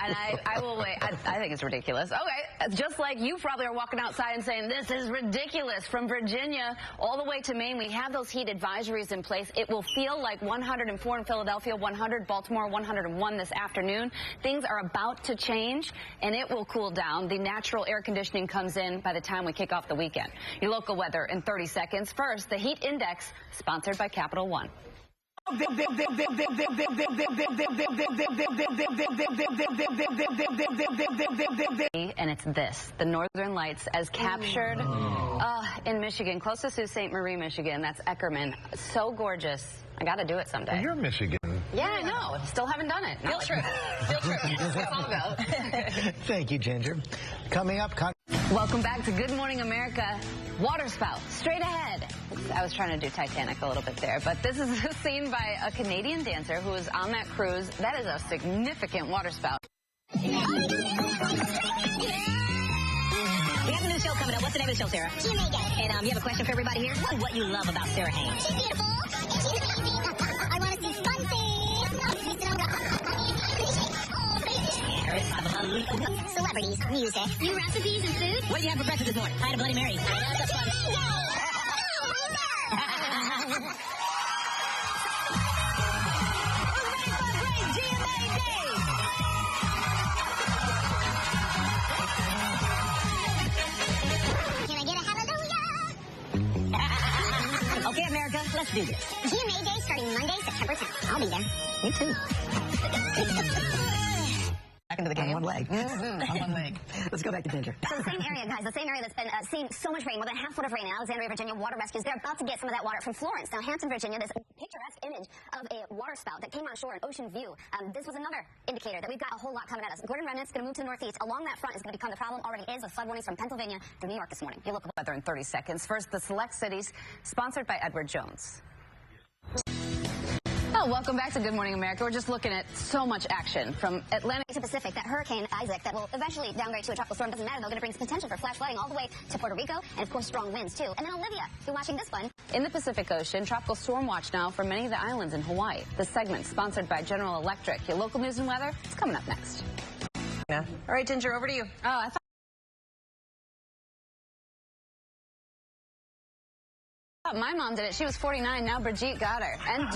and I will wait. I think it's ridiculous. Okay, just like you probably are walking outside and saying, this is ridiculous. From Virginia all the way to Maine, we have those heat advisories in place. It will feel like 104 in Philadelphia, 100 Baltimore, 101 this afternoon. Things are about to change, and it will cool down. The natural air conditioning comes in by the time we kick off the weekend. Your local weather in 30 seconds. First, the heat index, sponsored by Capital One. And it's this, the northern lights as captured in Michigan, close to Sault Ste. Marie, Michigan. That's Eckerman. So gorgeous. I got to do it someday. Well, you're Michigan. Yeah, I know. Still haven't done it. Feel true. Feel true. That's where it's all about. Thank you, Ginger. Coming up. Welcome back to Good Morning America. Water spout, straight ahead. I was trying to do Titanic a little bit there, but this is a scene by a Canadian dancer who was on that cruise. That is a significant water spout. We have a new show coming up. What's the name of the show, Sarah? Q&A Day. And you have a question for everybody here? What you love about Sarah Haynes? She's beautiful. And she's amazing. I want to see fun things. Celebrities, music, new recipes and food. What did you have for breakfast this morning? I had a Bloody Mary. I love the fun. Okay, America, let's do this. GMA Day starting Monday, September 10th. I'll be there. Me too. Back into the game. On one leg. On one leg. Let's go back to Ginger. So the same area, guys, the same area that's been seeing so much rain, more than a half foot of rain in Alexandria, Virginia, water rescues. They're about to get some of that water from Florence. Now, Hampton, Virginia, this picturesque image of a water spout that came on shore in Ocean View. This was another indicator that we've got a whole lot coming at us. Gordon Remnant's going to move to the northeast. Along that front is going to become the problem. Already is with flood warnings from Pennsylvania through New York this morning. Your local Weather in 30 seconds. First, the select cities, sponsored by Edward Jones. Oh, welcome back to Good Morning America. We're just looking at so much action from Atlantic to Pacific. That Hurricane Isaac that will eventually downgrade to a tropical storm doesn't matter. They're going to bring some potential for flash flooding all the way to Puerto Rico and, of course, strong winds, too. And then Olivia, you're watching this one. In the Pacific Ocean, tropical storm watch now for many of the islands in Hawaii. The segment sponsored by General Electric. Your local news and weather is coming up next. Yeah. All right, Ginger, over to you. Oh, I thought my mom did it. She was 49. Now Brigitte got her. And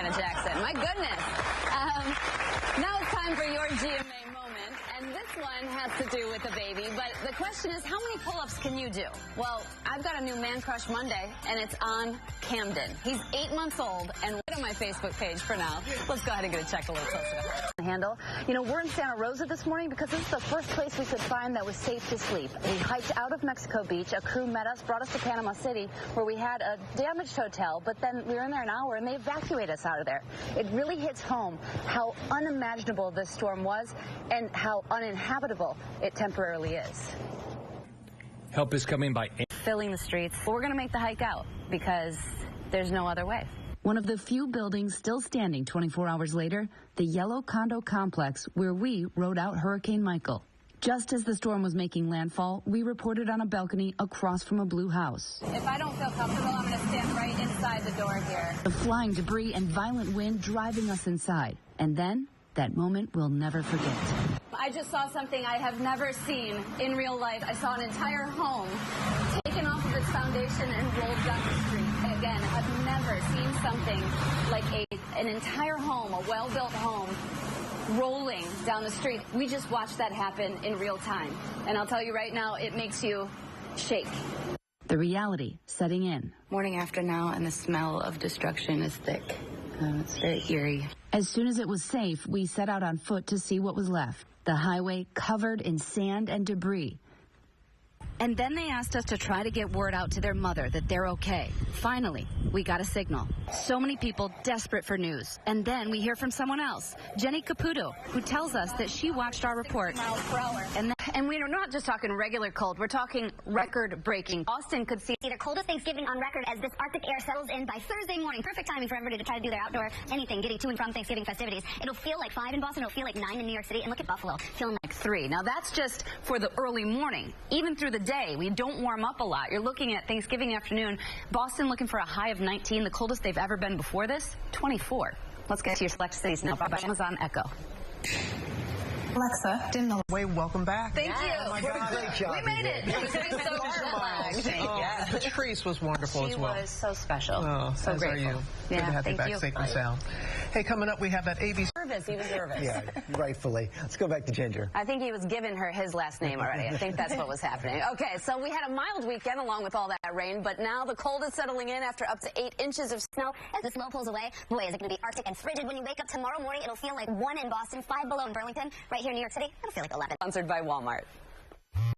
Jackson. My goodness. Now it's time for your GMA moment, and this one has to do with a baby, but the question is, how many pull-ups can you do? Well, I've got a new Man Crush Monday, and it's on Camden. He's 8 months old, and right on my Facebook page for now. Let's go ahead and get a check a little closer. Handle. You know, we're in Santa Rosa this morning because this is the first place we could find that was safe to sleep. We hiked out of Mexico Beach. A crew met us, brought us to Panama City, where we had a damaged hotel, but then we were in there an hour, and they evacuated us out of there. It really hits home how unimaginable this storm was and how uninhabitable it temporarily is. Help is coming by filling the streets. But we're going to make the hike out because there's no other way. One of the few buildings still standing 24 hours later, the yellow condo complex where we rode out Hurricane Michael. Just as the storm was making landfall, we reported on a balcony across from a blue house. If I don't feel comfortable, I'm going to stand right inside the door here. The flying debris and violent wind driving us inside. And then, that moment we'll never forget. I just saw something I have never seen in real life. I saw an entire home taken off of its foundation and rolled down the street. Again, I've never seen something like an entire home, a well-built home, rolling down the street. We just watched that happen in real time. And I'll tell you right now, it makes you shake. The reality setting in. Morning after now, and the smell of destruction is thick. It's very eerie. As soon as it was safe, we set out on foot to see what was left. The highway covered in sand and debris. And then they asked us to try to get word out to their mother that they're okay. Finally, we got a signal. So many people desperate for news. And then we hear from someone else, Jenny Caputo, who tells us that she watched our report. Miles per hour. And we're not just talking regular cold, we're talking record-breaking. Austin could see the coldest Thanksgiving on record as this Arctic air settles in by Thursday morning. Perfect timing for everybody to try to do their outdoor anything, getting to and from Thanksgiving festivities. It'll feel like 5 in Boston, it'll feel like 9 in New York City, and look at Buffalo, feeling like 3. Now that's just for the early morning. Even through the day, day. We don't warm up a lot. You're looking at Thanksgiving afternoon. Boston looking for a high of 19, the coldest they've ever been before this, 24. Let's get to your select cities now by Amazon Echo. Alexa, dim the Way, welcome back. Thank you. Oh my God, great job. We made it. It was so Patrice was wonderful She as well. was so special. Oh, So as grateful. are you. Good Yeah, to have you thank back you. safe and sound. Hey, coming up, we have that ABC. Nervous. He was nervous. Yeah, rightfully. Let's go back to Ginger. I think he was giving her his last name already. I think that's what was happening. Okay, so we had a mild weekend along with all that rain, but now the cold is settling in after up to 8 inches of snow. As the snow pulls away, boy, is it going to be Arctic and frigid. When you wake up tomorrow morning, it'll feel like 1 in Boston, 5 below in Burlington. Right here in New York City, it'll feel like 11. Sponsored by Walmart.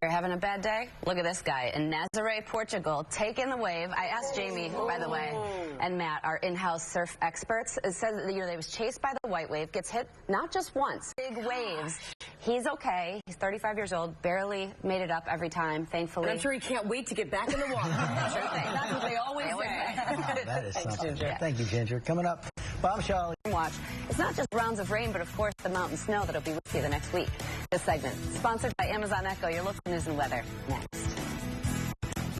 You're having a bad day? Look at this guy in Nazaré, Portugal, taking the wave. I asked Jamie, by the way, and Matt, our in-house surf experts. It says that, they was chased by the white wave, gets hit not just once, big waves. He's okay. He's 35 years old, barely made it up every time, thankfully. And I'm sure he can't wait to get back in the water. That's what they always say. Wow, that is Thanks, something. Ginger. Thank you, Ginger. Coming up, bombshell. Watch. It's not just rounds of rain, but of course the mountain snow that'll be with you the next week. This segment, sponsored by Amazon Echo, your local news and weather. Next.